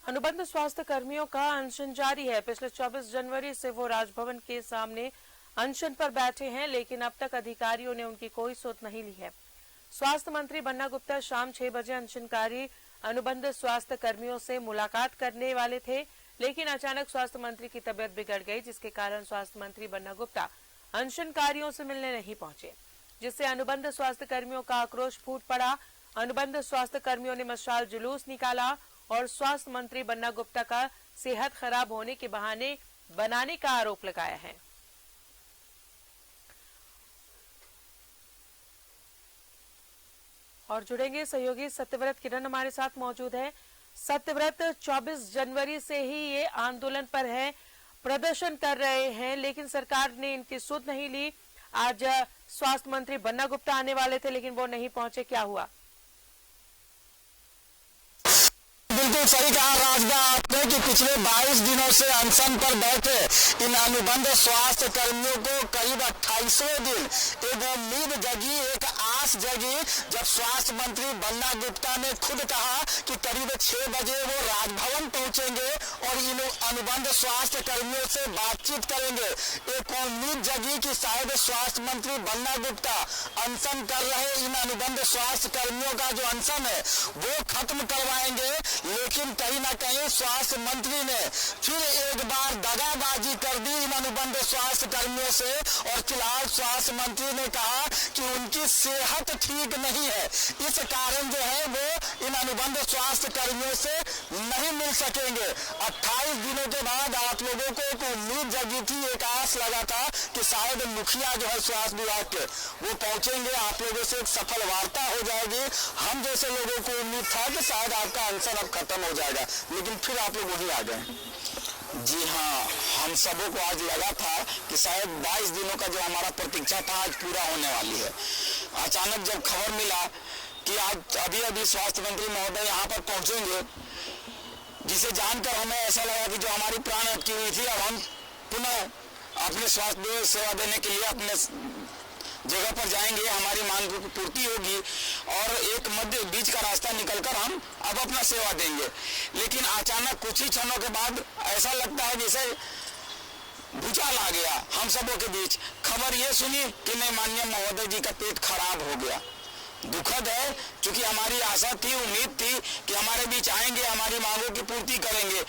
अनुबंध स्वास्थ्य कर्मियों का अनशन जारी है। पिछले 24 जनवरी से वो राजभवन के सामने अनशन पर बैठे हैं, लेकिन अब तक अधिकारियों ने उनकी कोई सुध नहीं ली है। स्वास्थ्य मंत्री बन्ना गुप्ता शाम 6 बजे अनशनकारी अनुबंध स्वास्थ्य कर्मियों से मुलाकात करने वाले थे, लेकिन अचानक स्वास्थ्य मंत्री की तबीयत बिगड़ गई, जिसके कारण स्वास्थ्य मंत्री बन्ना गुप्ता अनशनकारियों से मिलने नहीं पहुंचे, जिससे अनुबंध स्वास्थ्य कर्मियों का आक्रोश फूट पड़ा। अनुबंध स्वास्थ्य कर्मियों ने मशाल जुलूस निकाला और स्वास्थ्य मंत्री बन्ना गुप्ता का सेहत खराब होने के बहाने बनाने का आरोप लगाया है। और जुड़ेंगे सहयोगी सत्यव्रत किरण हमारे साथ मौजूद है। सत्यव्रत, 24 जनवरी से ही ये आंदोलन पर है, प्रदर्शन कर रहे हैं, लेकिन सरकार ने इनकी सुध नहीं ली। आज स्वास्थ्य मंत्री बन्ना गुप्ता आने वाले थे, लेकिन वो नहीं पहुंचे, क्या हुआ? बिल्कुल सही कहा राजदा आपने कि पिछले 22 दिनों से अनशन पर बैठे इन अनुबंध स्वास्थ्य कर्मियों को करीब 28वें दिन एक उम्मीद जगी, एक आस जगी, जब स्वास्थ्य मंत्री बन्ना गुप्ता ने खुद कहा कि करीब 6 बजे वो राजभवन पहुंचेंगे और इन अनुबंध स्वास्थ्य कर्मियों से बातचीत करेंगे। एक उम्मीद जगी कि शायद स्वास्थ्य मंत्री बन्ना गुप्ता अनशन कर रहे इन अनुबंध स्वास्थ्य कर्मियों का जो अनशन है वो खत्म करवाएंगे, लेकिन कहीं ना कहीं स्वास्थ्य मंत्री ने फिर एक बार दगाबाजी कर दी इन अनुबंध स्वास्थ्य कर्मियों से। और फिलहाल स्वास्थ्य मंत्री ने कहा कि उनकी सेहत ठीक नहीं है, इस कारण जो है वो इन अनुबंध स्वास्थ्य कर्मियों से नहीं मिल सकेंगे। 28 दिनों के बाद आप लोगों को एक उम्मीद जगी थी, एक आस लगा था कि शायद मुखिया जो है स्वास्थ्य विभाग के वो पहुंचेंगे, आप लोगों से एक सफल वार्ता हो जाएगी। हम जैसे लोगों को उम्मीद था कि शायद आपका अनशन अब खत्म हो जाएगा, लेकिन फिर आप लोग वहीं आ गए। जी हाँ, हम सबों को आज लगा था कि शायद 22 दिनों का जो हमारा प्रतीक्षा था आज पूरा होने वाली है। अचानक जब खबर मिला कि आज अभी स्वास्थ्य मंत्री महोदय यहाँ पर पहुंचेंगे, जिसे जानकर हमें ऐसा लगा कि जो हमारी प्राण अटकी हुई थी अब हम पुनः अपने स्वास्थ्य सेवा देने के लिए अपने जगह पर जाएंगे, हमारी मांग की पूर्ति होगी और एक मध्य बीच का रास्ता निकलकर हम अब अपना सेवा देंगे। लेकिन अचानक कुछ ही क्षणों के बाद ऐसा लगता है जैसे भूचाल आ गया हम सबों के बीच। खबर ये सुनी कि नहीं, माननीय महोदय जी का पेट खराब हो गया। दुखद है, क्योंकि हमारी आशा थी, उम्मीद थी कि हमारे बीच आएंगे, हमारी मांगों की पूर्ति करेंगे।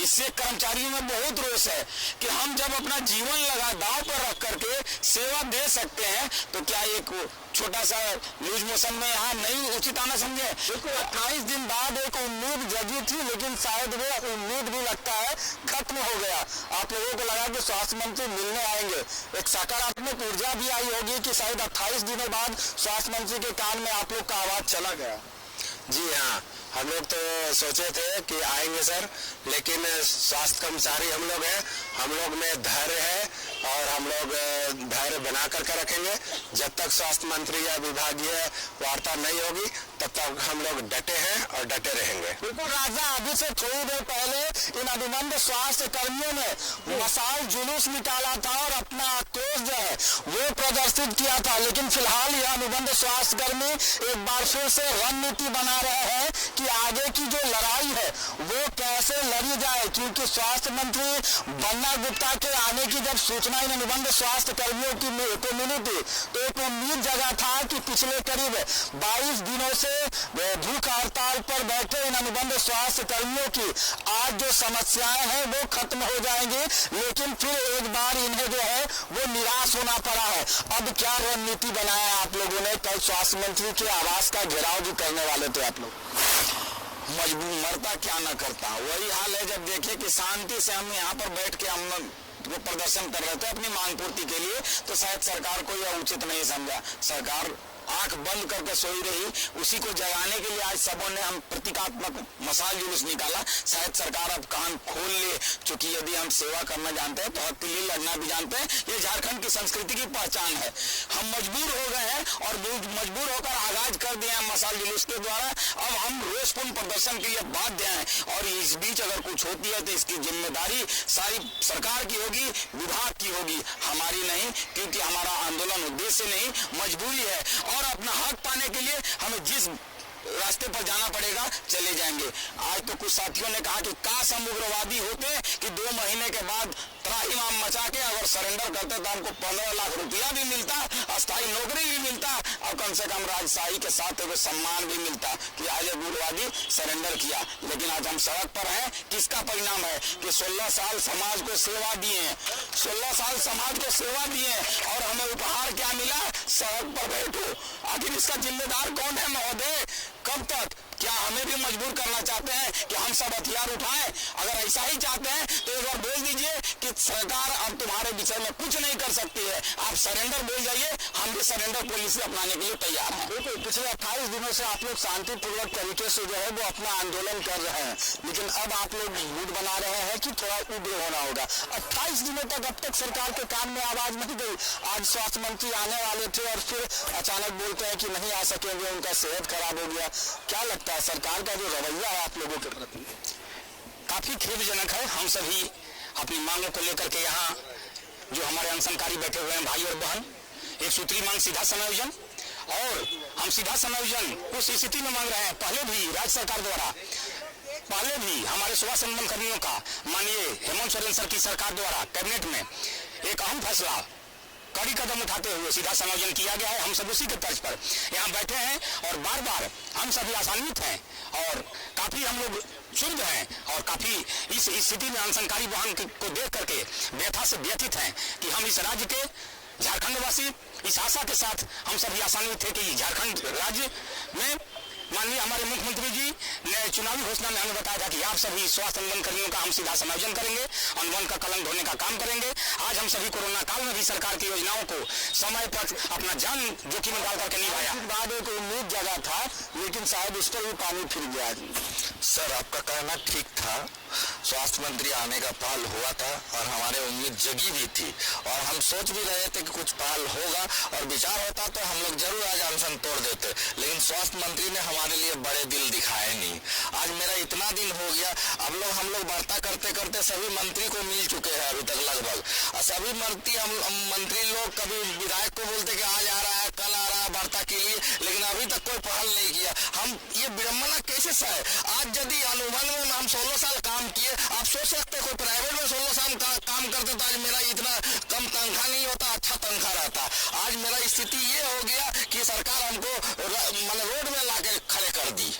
इससे कर्मचारियों में बहुत रोष है कि हम जब अपना जीवन लगा दांव पर रख करके सेवा दे सकते हैं तो क्या एक छोटा सा लूज मोशन में यहाँ नहीं उचित आना समझे। 28 दिन बाद एक उम्मीद जगी थी, लेकिन शायद वो उम्मीद भी लगता है खत्म हो गया। आप लोगों को लगा कि स्वास्थ्य मंत्री मिलने आएंगे, एक सकारात्मक ऊर्जा भी आई होगी कि शायद 28 दिनों बाद स्वास्थ्य मंत्री के कान में आप लोग का आवाज चला गया। जी हाँ, हम लोग तो सोचे थे कि आएंगे सर, लेकिन स्वास्थ्य कर्मचारी हम लोग हैं, हम लोग में धैर्य है और हम लोग धैर्य बना करके रखेंगे। जब तक स्वास्थ्य मंत्री या विभागीय वार्ता नहीं होगी तब तक हम लोग डटे हैं और डटे रहेंगे। बिल्कुल राजा, अभी से थोड़ी देर पहले इन अनुबंध स्वास्थ्य कर्मियों ने मशाल जुलूस निकाला था और अपना आक्रोश जो है वो प्रदर्शित किया था, लेकिन फिलहाल यह अनुबंध स्वास्थ्य कर्मी एक बार फिर से रणनीति बना रहे हैं कि आगे की जो लड़ाई है वो कैसे लड़ी जाए, क्योंकि स्वास्थ्य मंत्री बन्ना गुप्ता के आने की जब सूचना इन अनुबंध स्वास्थ्य कर्मियों की को मिली थी तो एक उम्मीद जगा था कि पिछले करीब 22 दिनों से भूख हड़ताल पर बैठे इन अनुबंध स्वास्थ्य कर्मियों की आज जो समस्याएं हैं वो खत्म हो जाएंगी, लेकिन फिर एक बार इन्हें जो है वो निराश होना पड़ा है। अब क्या रणनीति बनाया आप लोगों ने? कल स्वास्थ्य मंत्री के आवास का घेराव भी करने वाले थे आप लोग। मजबूर मरता क्या न करता, वही हाल है। जब देखे कि शांति से हम यहाँ पर बैठ के हम वो प्रदर्शन कर रहे थे अपनी मांग पूर्ति के लिए, तो शायद सरकार को यह उचित नहीं समझा। सरकार आंख बंद करके सोई रही, उसी को जगाने के लिए आज सबों ने हम प्रतीकात्मक मशाल जुलूस निकाला। शायद सरकार अब कान खोल ले, क्योंकि यदि हम सेवा करना जानते हैं तो हक के लिए लड़ना भी जानते हैं। ये झारखंड की संस्कृति की पहचान है। हम मजबूर हो गए हैं और मजबूर होकर आगाज कर दिए हैं मशाल जुलूस के द्वारा। अब हम रोषपूर्ण प्रदर्शन के लिए बाध्य हैं और इस बीच अगर कुछ होती है तो इसकी जिम्मेदारी सारी सरकार की होगी, विभाग की होगी, हमारी नहीं, क्योंकि हमारा आंदोलन उद्देश्य नहीं, मजबूरी है। और अपना हक पाने के लिए हमें जिस रास्ते पर जाना पड़ेगा, चले जाएंगे। आज तो कुछ साथियों ने कहा कि काश हम उग्रवादी होते कि 2 महीने के बाद त्राहिमाम मचा के अगर सरेंडर करते तो हमको 15 लाख रुपया भी मिलता, अस्थायी नौकरी भी मिलता और कम से कम राजशाही के साथ एक सम्मान भी मिलता कि आज उग्रवादी सरेंडर किया। लेकिन आज हम सड़क पर हैं, किसका परिणाम है कि 16 साल समाज को सेवा दिए हैं, 16 साल समाज को सेवा दिए और हमें उपहार क्या मिला? सड़क पर बैठो। आखिर इसका जिम्मेदार कौन है महोदय? कब तक? क्या हमें भी मजबूर करना चाहते हैं कि हम सब हथियार उठाएं? अगर ऐसा ही चाहते हैं तो एक बार बोल दीजिए कि सरकार अब तुम्हारे विषय में कुछ नहीं कर सकती है, आप सरेंडर बोल जाइए, हम भी सरेंडर पॉलिसी अपनाने के लिए तैयार हैं। बिल्कुल, पिछले 28 दिनों से आप लोग शांतिपूर्वक तरीके से जो है वो अपना आंदोलन कर रहे हैं, लेकिन अब आप लोग मूड बना रहे हैं कि थोड़ा उग्र होना होगा। 28 दिनों तक अब तक सरकार के कान में आवाज नहीं गई। आज स्वास्थ्य मंत्री आने वाले थे और फिर अचानक बोलते हैं कि नहीं आ सकेंगे, उनका सेहत खराब हो गया। क्या लगता है सरकार का जो रवैया है आप लोगों के प्रति? काफी खेदजनक है। हम सभी अपनी मांगों को लेकर के यहाँ जो हमारे अनशनकारी बैठे हुए हैं भाई और बहन, एक सूत्री मांग सीधा समायोजन, और हम सीधा समायोजन उस स्थिति में मांग रहे हैं। पहले भी राज्य सरकार द्वारा, पहले भी हमारे स्वास्थ्य संबंध कर्मियों का माननीय हेमंत सोरेन सर की सरकार द्वारा कैबिनेट में एक अहम फैसला, कड़ी कदम उठाते हुए सीधा समायोजन किया गया है। हम सब उसी के तर्ज पर यहाँ बैठे हैं और बार बार हम सभी आशान्वित हैं और काफी हम लोग क्षुब्ध हैं और काफी इस स्थिति में अनशनकारी बहन को देख करके व्यथा से व्यथित हैं कि हम इस राज्य के झारखंड वासी इस आशा के साथ हम सभी आशान्वित थे कि झारखंड राज्य में माननीय हमारे मुख्यमंत्री जी ने चुनावी घोषणा में हमें बताया था कि आप सभी स्वास्थ्य अनुबंध कर्मियों का हम सीधा समायोजन करेंगे, अनुबंध का कलंक ढोने का काम करेंगे। आज हम सभी कोरोना काल में भी सरकार की योजनाओं को समय पर अपना जान जोखिम में डाल करके निभाया। बाद एक उम्मीद जगा था, लेकिन शायद उस पर भी पानी फिर गया। सर, आपका कहना ठीक था, स्वास्थ्य मंत्री आने का पहल हुआ था और हमारे उम्मीद जगी भी थी और हम सोच भी रहे थे कि कुछ पहल होगा और विचार होता तो हम लोग जरूर आज अनशन तोड़ देते, लेकिन स्वास्थ्य मंत्री ने हमारे लिए बड़े दिल दिखाए नहीं। आज मेरा इतना दिन हो गया, अब हम लोग वार्ता करते करते सभी मंत्री को मिल चुके हैं अभी तक लगभग, और सभी मंत्री लोग कभी विधायक को बोलते कि आज आ रहा है, कल आ रहा है वार्ता के लिए, लेकिन अभी तक कोई पहल नहीं किया। हम ये विडम्बना कैसे सहे? आज यदि अनुबंध में हम 16 साल काम किए, आप सोच सकते कोई प्राइवेट में 16 साल काम करते तो आज मेरा इतना कम तनख्वाह नहीं होता, अच्छा तनख्वाह रहता। आज मेरा स्थिति ये हो गया कि सरकार हमको रोड में लाके खड़े कर दी।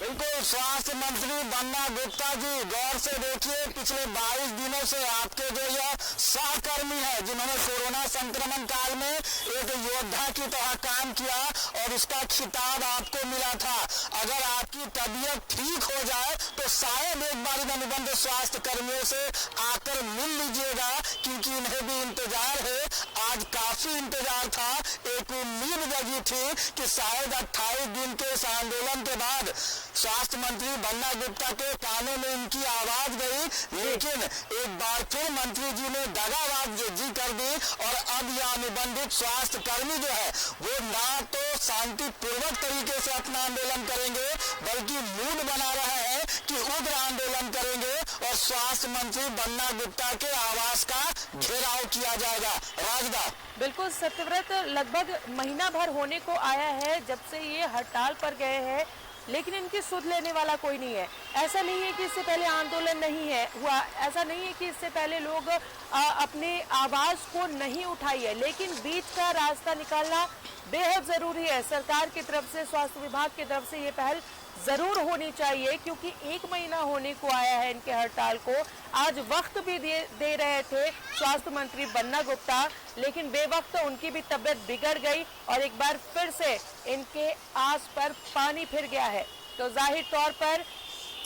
बिल्कुल, स्वास्थ्य मंत्री बन्ना गुप्ता जी, गौर से देखिए, पिछले 22 दिनों से आपके जो यह सहकर्मी है जिन्होंने कोरोना संक्रमण काल में एक योद्धा की तरह काम किया और उसका खिताब आपको मिला था। अगर आपकी तबीयत ठीक हो जाए तो शायद एक बार इन अनुबंध स्वास्थ्य कर्मियों से आकर मिल लीजिएगा, क्योंकि इन्हें भी इंतजार है। आज काफी इंतजार था, एक उम्मीद जगी थी कि शायद 28 दिन के इस आंदोलन के बाद स्वास्थ्य मंत्री बन्ना गुप्ता के कानों में इनकी आवाज गई, लेकिन एक बार फिर मंत्री जी ने दगाबाजी कर दी और अब यह अनुबंधित स्वास्थ्य कर्मी जो है वो ना तो शांतिपूर्वक तरीके से अपना आंदोलन करेंगे, बल्कि मूड बना रहे हैं कि उग्र आंदोलन करेंगे और स्वास्थ्य मंत्री बन्ना गुप्ता के आवास का घेराव किया जाएगा। राजदा, बिल्कुल सत्यव्रत, लगभग महीना भर होने को आया है जब से ये हड़ताल पर गए हैं, लेकिन इनकी सुध लेने वाला कोई नहीं है। ऐसा नहीं है कि इससे पहले आंदोलन नहीं है हुआ, ऐसा नहीं है कि इससे पहले लोग अपने आवाज को नहीं उठाई है, लेकिन बीच का रास्ता निकालना बेहद जरूरी है। सरकार की तरफ से, स्वास्थ्य विभाग की तरफ से ये पहल जरूर होनी चाहिए, क्योंकि 1 महीना होने को आया है इनके हड़ताल को। आज वक्त भी दे रहे थे स्वास्थ्य मंत्री बन्ना गुप्ता, लेकिन बेवक्त उनकी भी तबीयत बिगड़ गई और एक बार फिर से इनके आस पर पानी फिर गया है। तो जाहिर तौर पर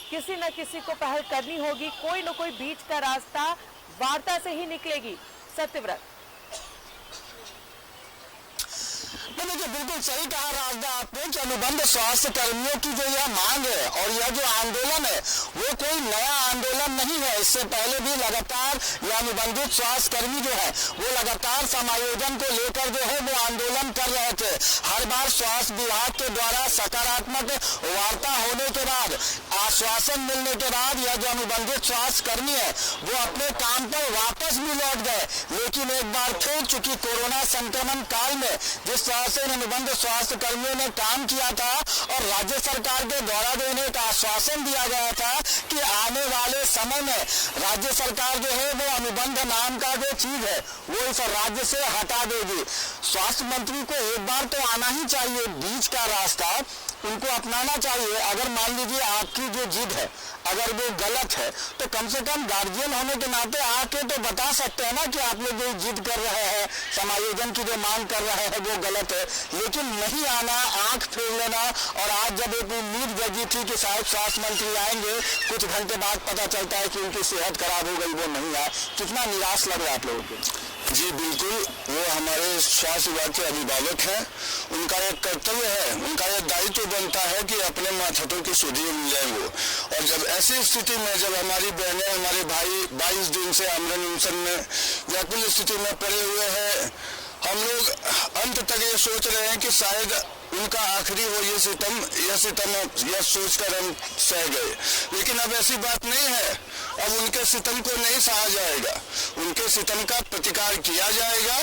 किसी न किसी को पहल करनी होगी, कोई न कोई बीच का रास्ता वार्ता से ही निकलेगी। सत्यव्रत, देखिए, बिल्कुल सही कहा राजदा आपने कि अनुबंध स्वास्थ्य कर्मियों की जो यह मांग है और यह जो आंदोलन है वो कोई नया आंदोलन नहीं है। इससे पहले भी लगातार यह अनुबंधित स्वास्थ्य कर्मी जो है वो लगातार समायोजन को लेकर जो है वो आंदोलन कर रहे थे। हर बार स्वास्थ्य विभाग के द्वारा सकारात्मक वार्ता होने के बाद, आश्वासन मिलने के बाद यह जो अनुबंधित स्वास्थ्य कर्मी है वो अपने काम पर वापस भी लौट गए, लेकिन एक बार फिर चूंकि कोरोना संक्रमण काल में जिस तरह से इन अनुबंध स्वास्थ्य कर्मियों ने काम किया था और राज्य सरकार के द्वारा जो उन्हें एक आश्वासन दिया गया था कि आने वाले समय में राज्य सरकार जो है वो अनुबंध नाम का जो चीज है वो इस राज्य से हटा देगी। स्वास्थ्य मंत्री को एक बार तो आना ही चाहिए, बीच का रास्ता उनको अपनाना चाहिए। अगर मान लीजिए आपकी जो जिद है अगर वो गलत है तो कम से कम गार्जियन होने के नाते आके तो बता सकते हैं ना कि आप लोग जो जिद कर रहे हैं, समायोजन की जो मांग कर रहे हैं वो गलत है। लेकिन नहीं आना, आंख फेर लेना, और आज जब एक उम्मीद जगी थी कि शायद स्वास्थ्य मंत्री आएंगे, कुछ घंटे बाद पता चलता है कि उनकी सेहत खराब हो गई, वो नहीं आए। कितना निराश लग रहा है आप लोगों को? जी बिल्कुल, वो हमारे स्वास्थ्य विभाग के अभिभावक हैं, उनका एक कर्तव्य है, उनका एक दायित्व बनता है कि अपने मातहतों की सुधि मिल जाए वो। और जब ऐसी स्थिति में जब हमारी बहनें, हमारे भाई 22 दिन से आमरण अनशन में व्याकुल स्थिति में पड़े हुए हैं, हम लोग अंत तक ये सोच रहे हैं कि शायद उनका आखिरी हो ये सितम यह सोचकर हम सह गए। लेकिन अब ऐसी बात नहीं है, अब उनके सितम को नहीं सहा जाएगा, उनके सितम का प्रतिकार किया जाएगा।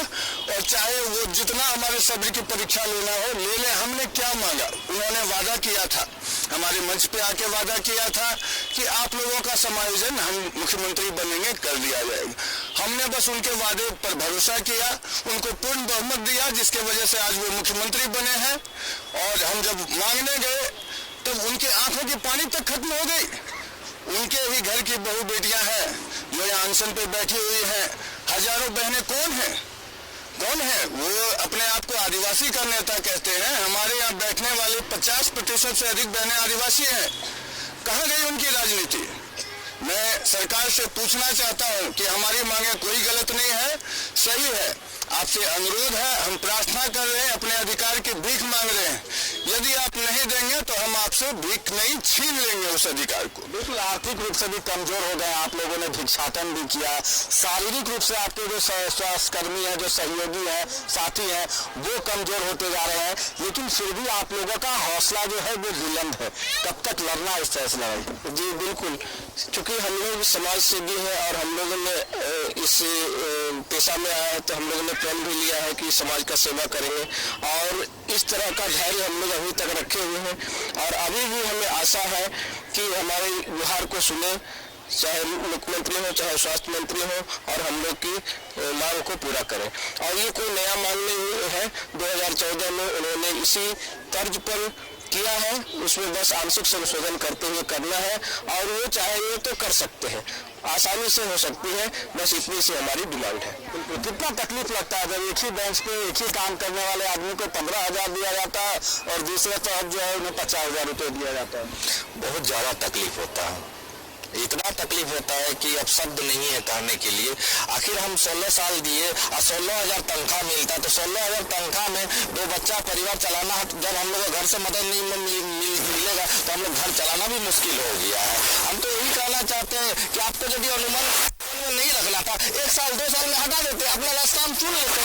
और चाहे वो जितना हमारे सब्र की परीक्षा लेना हो ले ले। हमने क्या मांगा, उन्होंने वादा किया था, हमारे मंच पे आके वादा किया था कि आप लोगों का समायोजन हम मुख्यमंत्री बनेंगे कर दिया जाएगा। हमने बस उनके वादे पर भरोसा किया, उनको पूर्ण बहुमत दिया, जिसके वजह से आज वो मुख्यमंत्री बने हैं। और हम जब मांगने गए तब उनकी आंखों की पानी तक खत्म हो गई। उनके ही घर की बहू बेटियां हैं जो यहाँ अनशन पे बैठी हुई हैं। हजारों बहनें कौन है? वो अपने आप को आदिवासी का नेता कहते हैं। हमारे यहाँ बैठने वाले 50% से अधिक बहनें आदिवासी हैं। कहाँ गई उनकी राजनीति? मैं सरकार से पूछना चाहता हूँ कि हमारी मांगे कोई गलत नहीं है, सही है। आपसे अनुरोध है, हम प्रार्थना कर रहे हैं, अपने अधिकार की भीख मांग रहे हैं। यदि आप नहीं देंगे तो हम आपसे भीख नहीं छीन लेंगे उस अधिकार को। बिल्कुल, आर्थिक रूप से भी कमजोर हो गए आप लोगों ने, भिक्षाटन भी किया, शारीरिक रूप से आपके जो स्वास्थ्य कर्मी हैं, जो सहयोगी हैं, साथी हैं, वो कमजोर होते जा रहे हैं। लेकिन फिर भी आप लोगों का हौसला जो है वो बुलंद है। कब तक लड़ना इस फैसला है? जी बिल्कुल, क्योंकि हम लोग समाज सेवी हैं और हम लोगों ने इस पेशा में आया है तो हम लोगों ने प्रण भी लिया है कि समाज का सेवा करेंगे। और इस तरह का धैर्य हम लोग अभी तक रखे हुए हैं और अभी भी हमें आशा है कि हमारे गुहार को सुने, चाहे मुख्यमंत्री हो चाहे स्वास्थ्य मंत्री हो, और हम लोग की मांग को पूरा करें। और ये कोई नया मांग नहीं है, 2014 में उन्होंने इसी तर्ज पर किया है, उसमें बस आंशिक संशोधन करते हुए करना है। और वो चाहेंगे तो कर सकते हैं, आसानी से हो सकती है, बस इतनी सी हमारी डिमांड है। कितना तकलीफ लगता है जब एक ही बेंच पे एक ही काम करने वाले आदमी को 15,000 दिया जाता है और दूसरे तरफ जो है उन्हें 50,000 रुपये दिया जाता है? बहुत ज्यादा तकलीफ होता है, इतना तकलीफ होता है कि अब शब्द नहीं है कहने के लिए। आखिर हम 16 साल दिए और 16,000 तनख्वाह मिलता, तो 16,000 तनख्वाह में 2 बच्चा परिवार चलाना, जब हम लोग घर से मदद नहीं मिलेगा तो हम लोग घर चलाना भी मुश्किल हो गया है। हम तो यही कहना चाहते हैं कि आपको यदि अनुमान नहीं रखना था, 1 साल 2 साल में हटा देते, अपना रास्ता हम चुन लेते।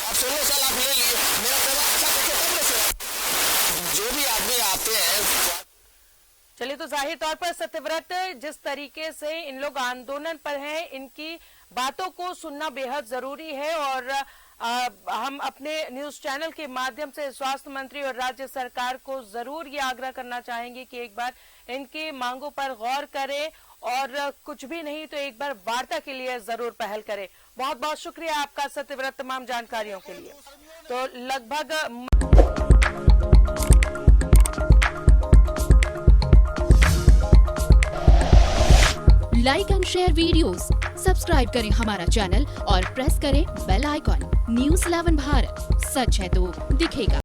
आप 16 साल आप ले लिए, मेरा सेवा अच्छा करके जो भी आदमी आते हैं। चलिए, तो जाहिर तौर पर सत्यव्रत, जिस तरीके से इन लोग आंदोलन पर हैं, इनकी बातों को सुनना बेहद जरूरी है। और हम अपने न्यूज चैनल के माध्यम से स्वास्थ्य मंत्री और राज्य सरकार को जरूर ये आग्रह करना चाहेंगे कि एक बार इनकी मांगों पर गौर करें और कुछ भी नहीं तो एक बार वार्ता के लिए जरूर पहल करें। बहुत बहुत शुक्रिया आपका सत्यव्रत, तमाम जानकारियों के लिए। तो लगभग like and share videos, subscribe करें हमारा चैनल और प्रेस करें बेल आइकॉन। News 11 भारत, सच है तो दिखेगा।